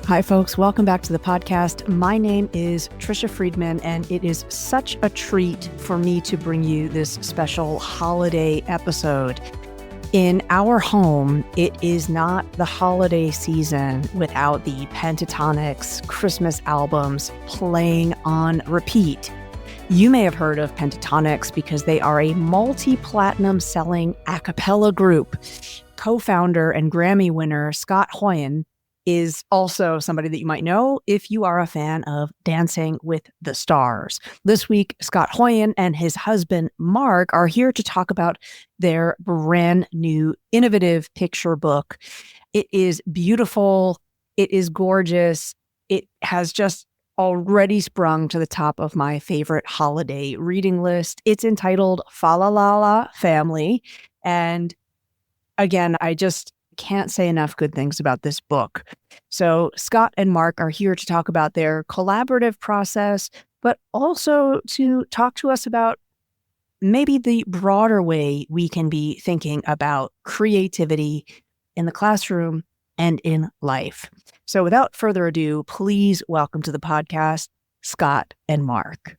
Hi, folks. Welcome back to the podcast. My name is Tricia Friedman, and it is such a treat for me to bring you this special holiday episode. In our home, it is not the holiday season without the Pentatonix Christmas albums playing on repeat. You may have heard of Pentatonix because they are a multi-platinum selling acapella group. Co-founder and Grammy winner Scott Hoyen is also somebody that you might know if you are a fan of Dancing with the Stars. This week, Scott Hoyen and his husband, Mark, are here to talk about their brand new innovative picture book. It is beautiful. It is gorgeous. It has just already sprung to the top of my favorite holiday reading list. It's entitled Fa La La La Family. And again, I just can't say enough good things about this book. So Scott and Mark are here to talk about their collaborative process, but also to talk to us about maybe the broader way we can be thinking about creativity in the classroom and in life. So without further ado, please welcome to the podcast, Scott and Mark.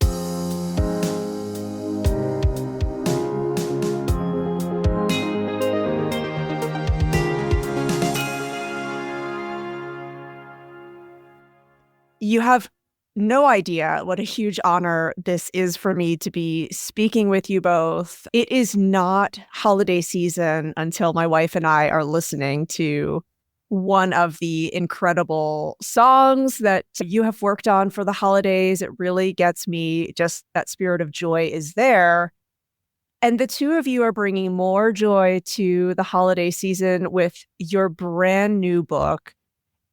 You have no idea what a huge honor this is for me to be speaking with you both. It is not holiday season until my wife and I are listening to one of the incredible songs that you have worked on for the holidays. It really gets me, just that spirit of joy is there. And the two of you are bringing more joy to the holiday season with your brand new book.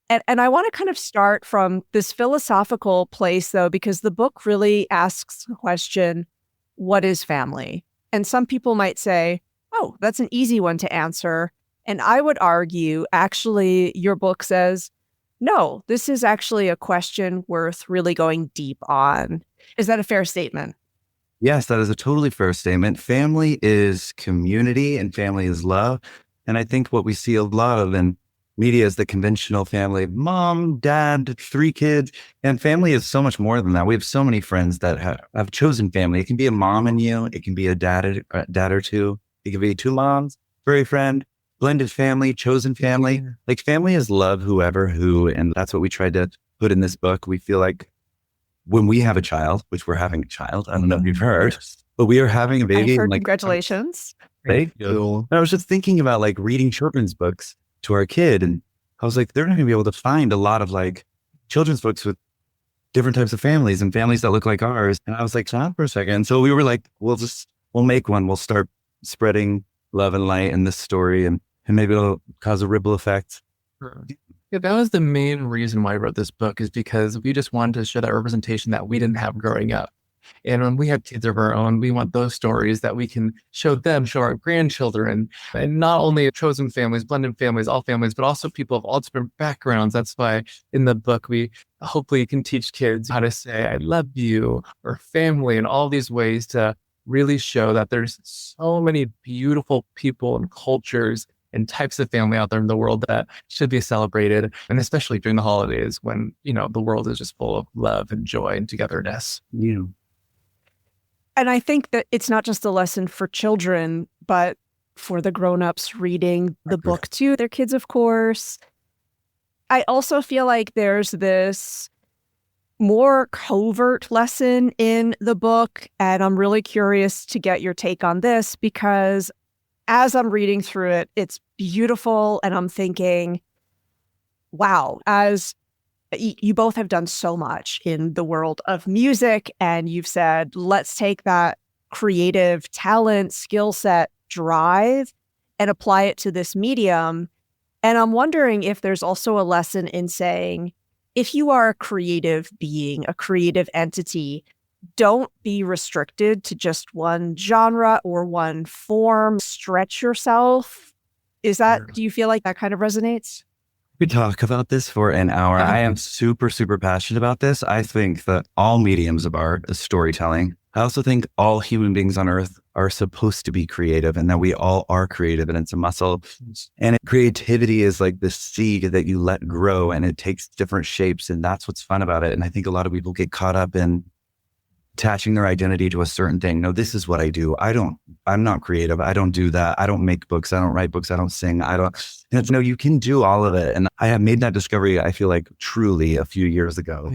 And I want to kind of start from this philosophical place, though, because the book really asks the question, what is family? And some people might say, oh, that's an easy one to answer. And I would argue, actually, your book says, no, this is actually a question worth really going deep on. Is that a fair statement? Yes, that is a totally fair statement. Family is community and family is love. And I think what we see a lot of in media is the conventional family, mom, dad, 3 kids, and family is so much more than that. We have so many friends that have chosen family. It can be a mom and you, it can be a dad or two, it can be 2 moms, furry friend, blended family, chosen family. Like family is love, whoever, who, and that's what we tried to put in this book. We feel like when we have a child, which we're having a child, I don't know if you've heard, but we are having a baby. I've heard, and congratulations. Thank you. And I was just thinking about like reading children's books to our kid. And I was like, they're not gonna be able to find a lot of like children's books with different types of families and families that look like ours. And I was like, stop for a second. So we were like, we'll make one. We'll start spreading love and light in this story and maybe it'll cause a ripple effect. Yeah, that was the main reason why I wrote this book, is because we just wanted to show that representation that we didn't have growing up. And when we have kids of our own, we want those stories that we can show them, show our grandchildren, and not only chosen families, blended families, all families, but also people of all different backgrounds. That's why in the book, we hopefully can teach kids how to say, I love you, or family, and all these ways to really show that there's so many beautiful people and cultures and types of family out there in the world that should be celebrated. And especially during the holidays when, the world is just full of love and joy and togetherness. Yeah. And I think that it's not just a lesson for children, but for the grown-ups reading the book to their kids, of course. I also feel like there's this more covert lesson in the book, and I'm really curious to get your take on this because as I'm reading through it, it's beautiful, and I'm thinking, wow, as you both have done so much in the world of music, and you've said, let's take that creative talent, skill set, drive, and apply it to this medium. And I'm wondering if there's also a lesson in saying, if you are a creative being, a creative entity, don't be restricted to just one genre or one form. Stretch yourself. Do you feel like that kind of resonates? We talk about this for an hour. I am super, super passionate about this. I think that all mediums of art is storytelling. I also think all human beings on earth are supposed to be creative and that we all are creative and it's a muscle. And creativity is like the seed that you let grow and it takes different shapes. And that's what's fun about it. And I think a lot of people get caught up in attaching their identity to a certain thing. No, this is what I do. I'm not creative. I don't do that. I don't make books. I don't write books. I don't sing. And it's, no, you can do all of it. And I have made that discovery, I feel like truly a few years ago,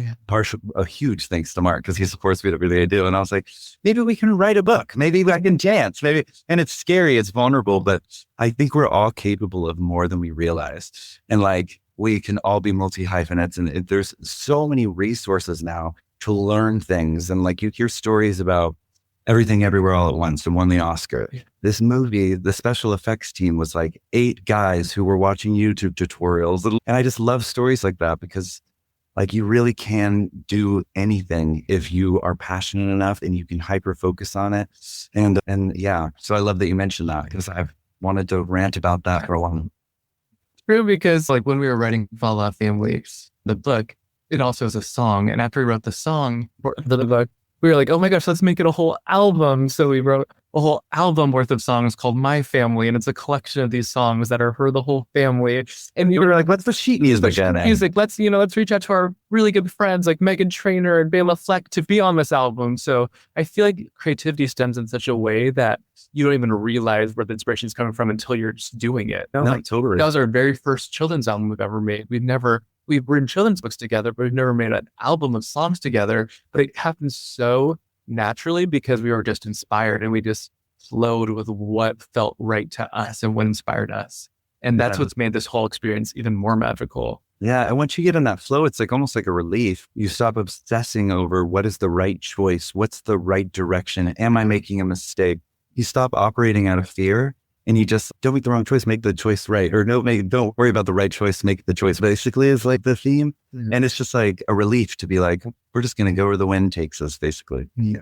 a huge thanks to Mark because he supports me at everything I do. And I was like, maybe we can write a book. Maybe I can dance. Maybe. And it's scary. It's vulnerable, but I think we're all capable of more than we realize. And like, we can all be multi-hyphenates and there's so many resources now to learn things. And like you hear stories about Everything Everywhere All at Once and won the Oscar. Yeah. This movie, the special effects team was like 8 guys who were watching YouTube tutorials. And I just love stories like that because like you really can do anything if you are passionate enough and you can hyper focus on it. And yeah, so I love that you mentioned that because I've wanted to rant about that for a while. True, because like when we were writing Fallout Family, the book, it also is a song. And after we wrote the song for the book, we were like, oh my gosh, let's make it a whole album. So we wrote a whole album worth of songs called My Family. And it's a collection of these songs that are for the whole family. And we were like, what's the sheet music? Let's reach out to our really good friends like Megan Trainor and Bela Fleck to be on this album. So I feel like creativity stems in such a way that you don't even realize where the inspiration is coming from until you're just doing it. Totally. That was our very first children's album we've ever made. We've written children's books together, but we've never made an album of songs together. But it happened so naturally because we were just inspired and we just flowed with what felt right to us and what inspired us. And that's what's made this whole experience even more magical. Yeah. And once you get in that flow, it's like almost like a relief. You stop obsessing over what is the right choice? What's the right direction? Am I making a mistake? You stop operating out of fear. And you just don't make the wrong choice, make the choice right. Or don't worry about the right choice, make the choice. Basically is like the theme. Mm-hmm. And it's just like a relief to be like, we're just going to go where the wind takes us, basically. Yeah.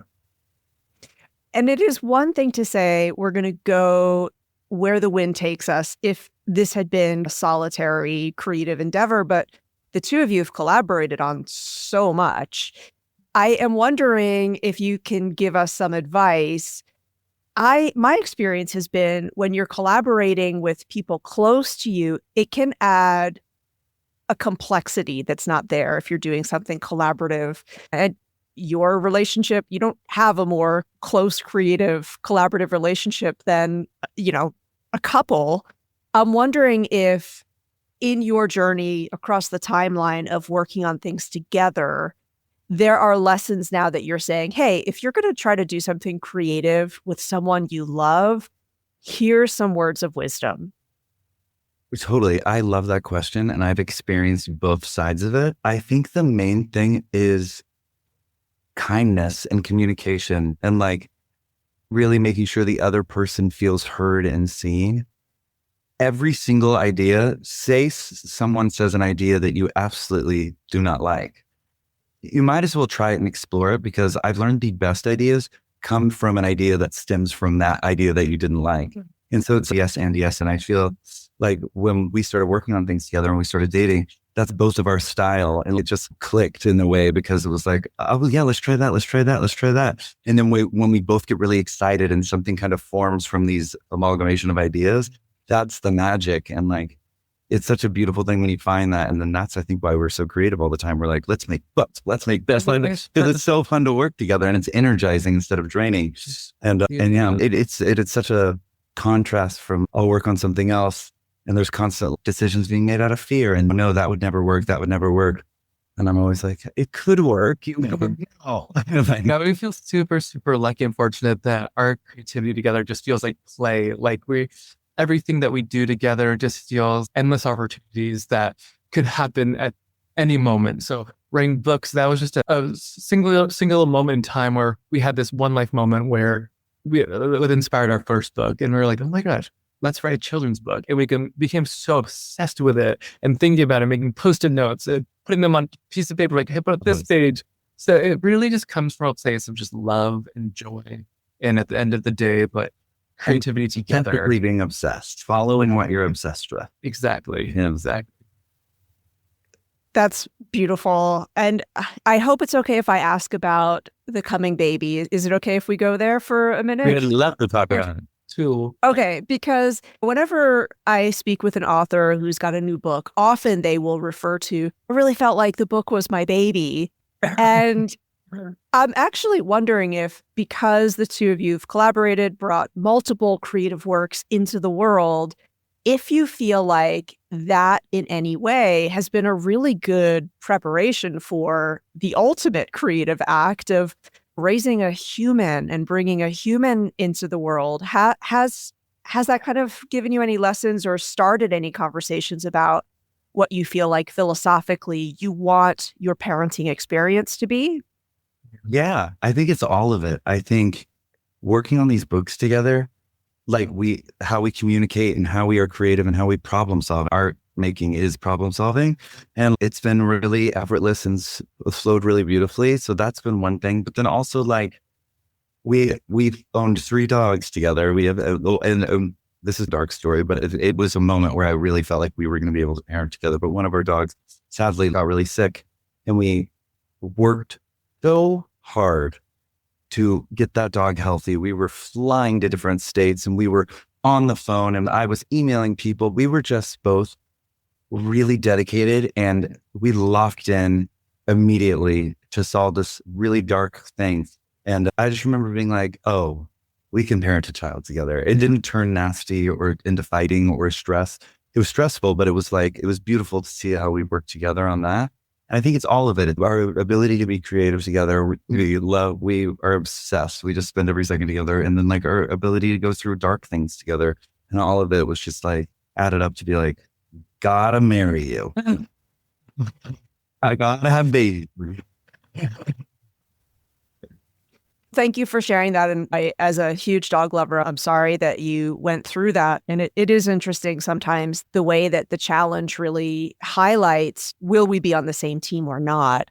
And it is one thing to say, we're going to go where the wind takes us if this had been a solitary creative endeavor, but the two of you have collaborated on so much. I am wondering if you can give us some advice. My experience has been when you're collaborating with people close to you, it can add a complexity that's not there if you're doing something collaborative. And your relationship, you don't have a more close, creative, collaborative relationship than, a couple. I'm wondering if in your journey across the timeline of working on things together, there are lessons now that you're saying, hey, if you're going to try to do something creative with someone you love, here's some words of wisdom. Totally. I love that question. And I've experienced both sides of it. I think the main thing is kindness and communication and like really making sure the other person feels heard and seen. Every single idea, someone says an idea that you absolutely do not like. You might as well try it and explore it because I've learned the best ideas come from an idea that stems from that idea that you didn't like. And so it's yes and yes. And I feel like when we started working on things together and we started dating, that's both of our style. And it just clicked in a way because it was like, oh yeah, let's try that. Let's try that. Let's try that. And then when we both get really excited and something kind of forms from these amalgamation of ideas, that's the magic. And like, it's such a beautiful thing when you find that. And then that's, I think, why we're so creative all the time. We're like, let's make books, let's make this. Because it's so fun to work together and it's energizing instead of draining. And yeah, it's such a contrast from I'll work on something else and there's constant decisions being made out of fear. And no, that would never work. That would never work. And I'm always like, it could work. You never know. No, we feel super, super lucky and fortunate that our creativity together just feels like play. Like everything that we do together just feels endless opportunities that could happen at any moment. So writing books, that was just a single moment in time where we had this one life moment where it inspired our first book. And we were like, oh my gosh, let's write a children's book. And we became so obsessed with it and thinking about it, making Post-it notes, and putting them on a piece of paper, like, hey, put up this page. So it really just comes from a place of just love and joy. And at the end of the day, but creativity together. Being obsessed, following what you're obsessed with. Exactly. Yeah. Exactly. That's beautiful. And I hope it's okay if I ask about the coming baby. Is it okay if we go there for a minute? We'd love to talk about it. Too. Okay, because whenever I speak with an author who's got a new book, often they will refer to, I really felt like the book was my baby. And I'm actually wondering if, because the two of you have collaborated, brought multiple creative works into the world, if you feel like that in any way has been a really good preparation for the ultimate creative act of raising a human and bringing a human into the world. Has that kind of given you any lessons or started any conversations about what you feel like philosophically you want your parenting experience to be? Yeah, I think it's all of it. I think working on these books together, like how we communicate and how we are creative and how we problem solve. Art making is problem solving, and it's been really effortless and flowed really beautifully. So that's been one thing. But then also like we've owned 3 dogs together. We have, this is a dark story, but it was a moment where I really felt like we were going to be able to parent together. But one of our dogs sadly got really sick, and we worked so hard to get that dog healthy. We were flying to different states and we were on the phone and I was emailing people. We were just both really dedicated and we locked in immediately to solve this really dark thing. And I just remember being like, oh, we can parent a child together. It didn't turn nasty or into fighting or stress. It was stressful, but it was beautiful to see how we worked together on that. And I think it's all of it. Our ability to be creative together. We are obsessed. We just spend every second together. And then like our ability to go through dark things together. And all of it was just like added up to be like, gotta marry you. I gotta have babies. Thank you for sharing that. And as a huge dog lover, I'm sorry that you went through that. And it is interesting sometimes the way that the challenge really highlights, will we be on the same team or not?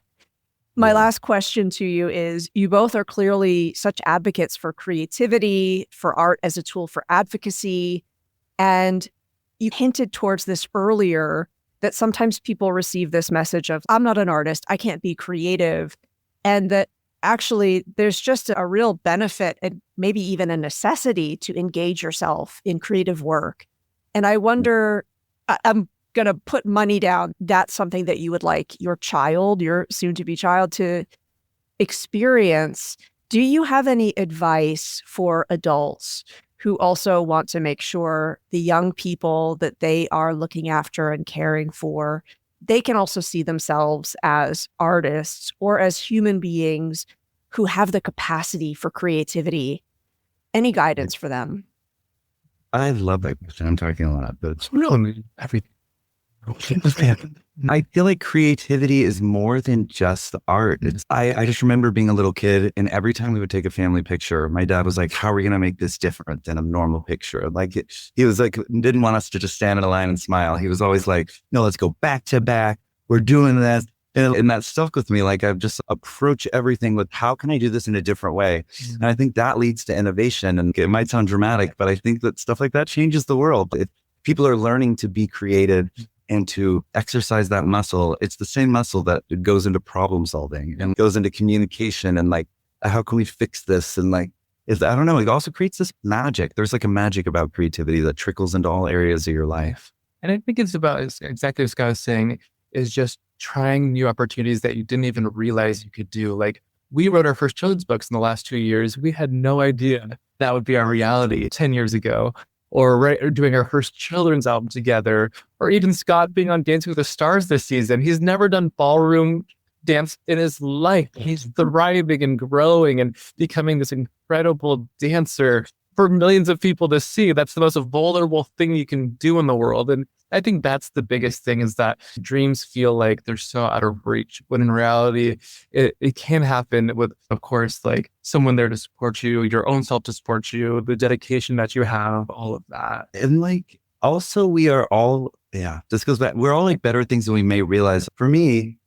My last question to you is, you both are clearly such advocates for creativity, for art as a tool for advocacy. And you hinted towards this earlier, that sometimes people receive this message of, I'm not an artist, I can't be creative. And that actually, there's just a real benefit and maybe even a necessity to engage yourself in creative work. And I wonder, I'm going to put money down, that's something that you would like your child, your soon-to-be child, to experience. Do you have any advice for adults who also want to make sure the young people that they are looking after and caring for, they can also see themselves as artists or as human beings who have the capacity for creativity? Any guidance for them? I love that question. I'm talking a lot, but it's really everything. I feel like creativity is more than just art. I just remember being a little kid, and every time we would take a family picture, my dad was like, how are we going to make this different than a normal picture? Like he was like, didn't want us to just stand in a line and smile. He was always like, no, let's go back to back. We're doing this. And that stuck with me. Like I've just approach everything with, how can I do this in a different way? And I think that leads to innovation. And it might sound dramatic, but I think that stuff like that changes the world. If people are learning to be creative and to exercise that muscle, it's the same muscle that goes into problem solving and goes into communication and like, how can we fix this? And like, I don't know, it also creates this magic. There's like a magic about creativity that trickles into all areas of your life. And I think it's about exactly what Scott was saying, is just trying new opportunities that you didn't even realize you could do. Like we wrote our first children's books in the last 2 years. We had no idea that would be our reality 10 years ago. Or doing our first children's album together, or even Scott being on Dancing with the Stars this season. He's never done ballroom dance in his life. He's thriving and growing and becoming this incredible dancer for millions of people to see. That's the most vulnerable thing you can do in the world. And I think that's the biggest thing, is that dreams feel like they're so out of reach, when in reality, it can happen with, of course, like someone there to support you, your own self to support you, the dedication that you have, all of that. And like, also we are all, this goes back, we're all like better things than we may realize. For me,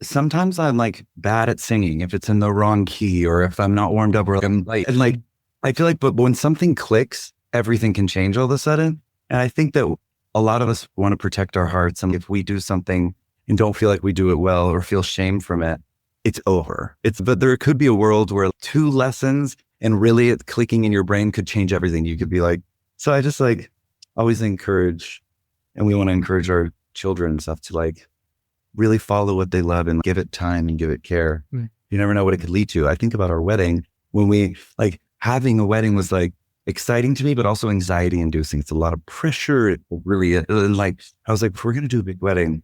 sometimes I'm like bad at singing if it's in the wrong key, or if I'm not warmed up, or I'm like, and like, I feel like, but when something clicks, everything can change all of a sudden. And I think that a lot of us want to protect our hearts. And if we do something and don't feel like we do it well or feel shame from it, it's over. But there could be a world where 2 lessons and really it clicking in your brain could change everything. You could be like, so I just like always encourage, and we want to encourage our children and stuff to like really follow what they love and give it time and give it care. You never know what it could lead to. I think about our wedding when we like having a wedding was like exciting to me, but also anxiety inducing. It's a lot of pressure. It really, like, I was like, if we're going to do a big wedding,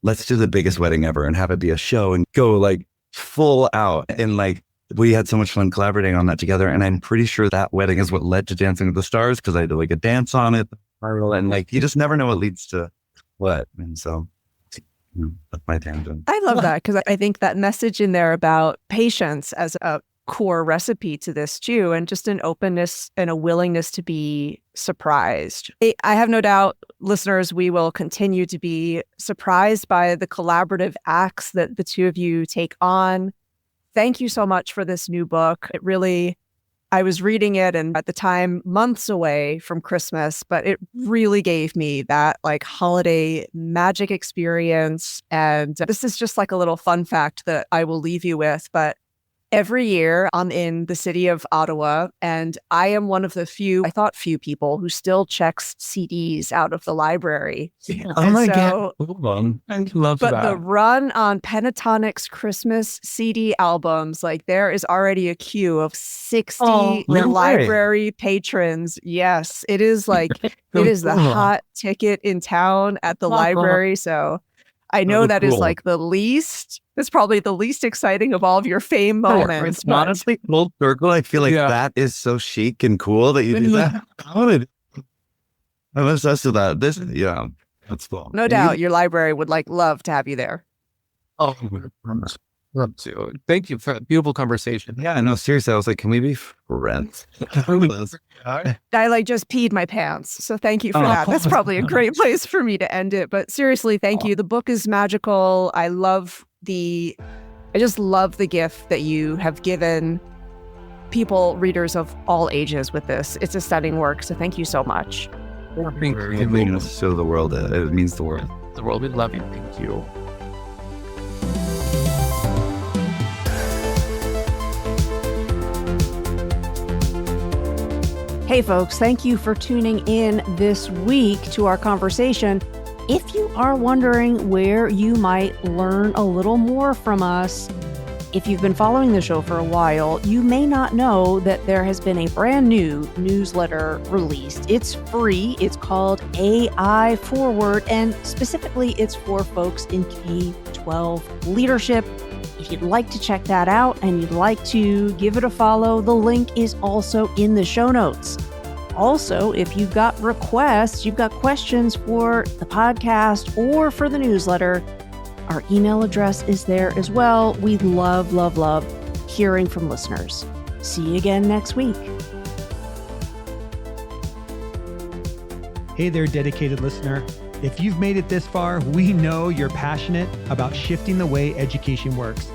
let's do the biggest wedding ever and have it be a show and go like full out. And like, we had so much fun collaborating on that together. And I'm pretty sure that wedding is what led to Dancing with the Stars, because I did like a dance on it. And like, you just never know what leads to what. And so that's my tangent. I love that, because I think that message in there about patience as a core recipe to this too, and just an openness and a willingness to be surprised. I have no doubt, listeners, we will continue to be surprised by the collaborative acts that the two of you take on. Thank you so much for this new book. It really, I was reading it, and at the time, months away from Christmas, but it really gave me that like holiday magic experience. And this is just like a little fun fact that I will leave you with, but every year I'm in the city of Ottawa, and I am one of the few people who still checks CDs out of the library. Oh my God. I love that. But the run on Pentatonix Christmas CD albums, like there is already a queue of 60 library patrons. Yes, it is like, it is the hot ticket in town at the library. So I know that is like it's probably the least exciting of all of your fame moments. It's honestly full circle. I feel like that is so chic and cool that you do that. I'm obsessed with that. That's cool. No doubt your library would love to have you there. Oh, love to. Thank you for a beautiful conversation. Yeah, no, seriously. I was like, can we be friends? I just peed my pants. So thank you for that. That's probably a great place for me to end it. But seriously, thank you. The book is magical. I just love the gift that you have given people, readers of all ages with this. It's a stunning work. So thank you so much. It means so the world. It means the world. The world, we love you. Thank you. Hey folks, thank you for tuning in this week to our conversation. If you are wondering where you might learn a little more from us, if you've been following the show for a while, you may not know that there has been a brand new newsletter released. It's free. It's called AI Forward, and specifically it's for folks in K-12 leadership. If you'd like to check that out and you'd like to give it a follow, the link is also in the show notes. Also, if you've got requests, you've got questions for the podcast or for the newsletter, our email address is there as well. We love hearing from listeners. See you again next week. Hey there, dedicated listener. If you've made it this far, we know you're passionate about shifting the way education works.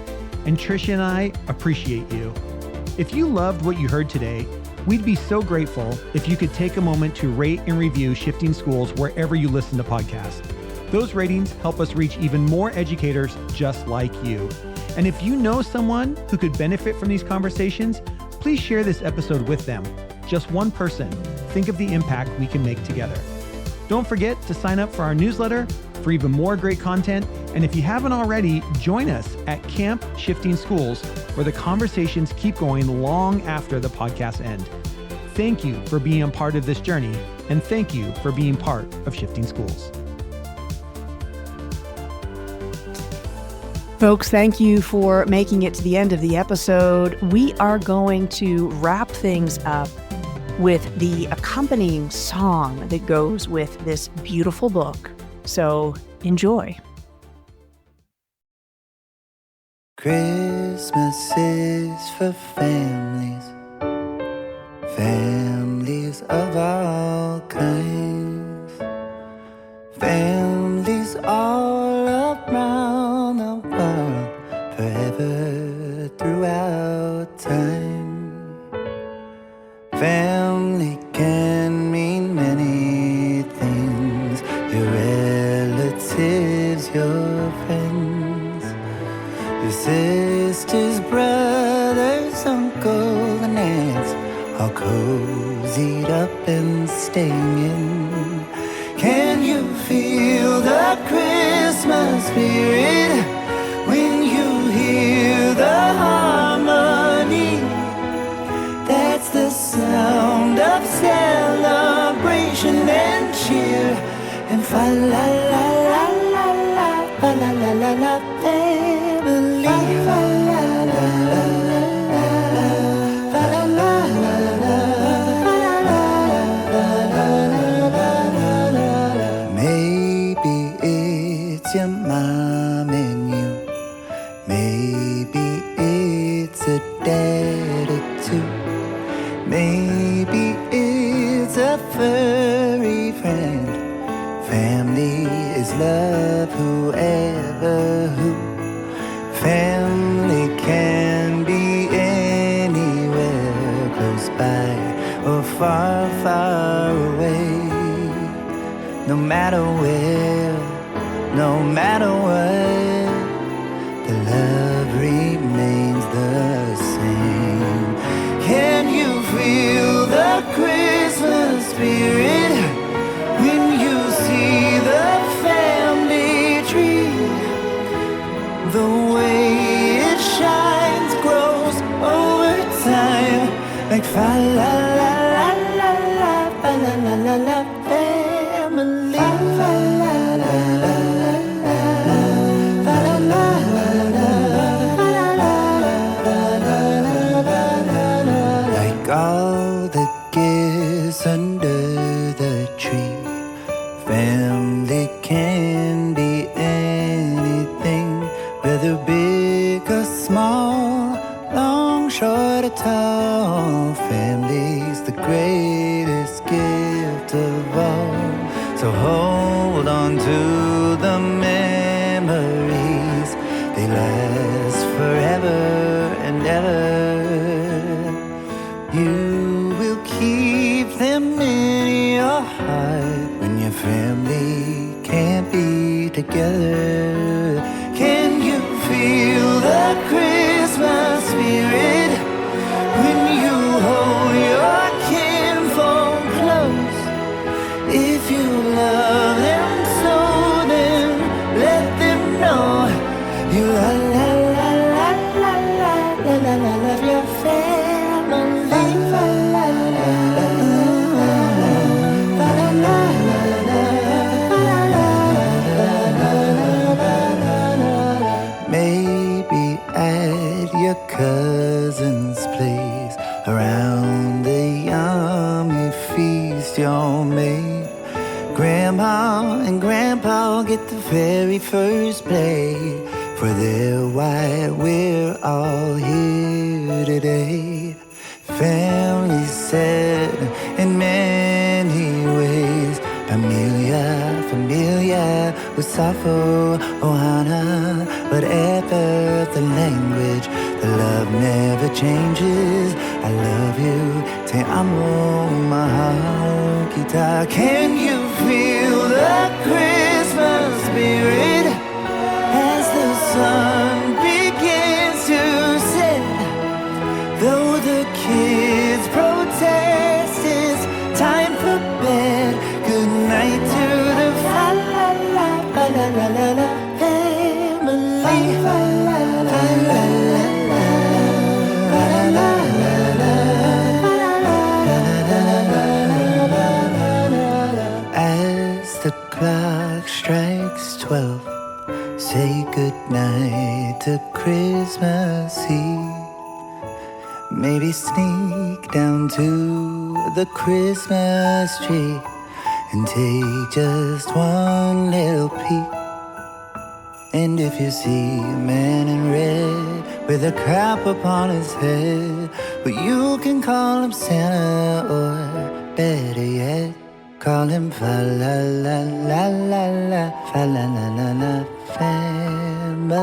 And Tricia and I appreciate you. If you loved what you heard today, we'd be so grateful if you could take a moment to rate and review Shifting Schools wherever you listen to podcasts. Those ratings help us reach even more educators just like you. And if you know someone who could benefit from these conversations, please share this episode with them. Just one person. Think of the impact we can make together. Don't forget to sign up for our newsletter for even more great content. And if you haven't already, join us at Camp Shifting Schools, where the conversations keep going long after the podcast end. Thank you for being a part of this journey, and thank you for being part of Shifting Schools. Folks, thank you for making it to the end of the episode. We are going to wrap things up with the accompanying song that goes with this beautiful book. So enjoy. Christmas is for families, families of all kinds, families all around the world, forever throughout time. Family can mean many things, all cozied up and staying in. Can you feel the Christmas spirit when you hear the harmony? That's the sound of celebration and cheer. And fa la la la la la, fa la la la la, family. Fa la la la la la, fa la la la la, fa la la la. Maybe it's your mom and you. Maybe it's a daddy too. Maybe it's a furry friend. Family is love, whoever who. Family can be anywhere, close by or far, far away. No matter where, no matter what, the love remains the same. Can you feel the Christmas spirit when you see the family tree? The way it shines grows over time, like fa la la la la la, fa la la la la, family. Fa la la la la la, fa la la la la, like all the gifts under the tree. Family can be anything, whether big or small, long, short or tall. Family's the greatest gift of all. So hold on to the memories, they last forever and ever. You will keep them in your heart when your family can't be together. Can you feel the Christmas spirit when you hold your kinfolk close? If you love them so, then let them know you la la la la la la la la la love your family. Maybe at your cousin's place, around the yummy feast you'll make, Grandma and Grandpa get the very first plate. For they're why we're all here today. Family said in many ways, familia, familia, usafo, ohana. Whatever the language, the love never changes. I love you, te amo, mahal kita. Can you feel the Christmas spirit as the sun begins to set? Though the kids protest, it's time for bed. Good night to the fa la la fa la la la la family. Fa la la la la la fa la la la la. As the clock strikes 12, say good night to Christmas Eve. Maybe sneak down to the Christmas tree and take just one little peek. And if you see a man in red with a cap upon his head, well, you can call him Santa, or better yet, call him fa la la la la la, fa la la la la, family.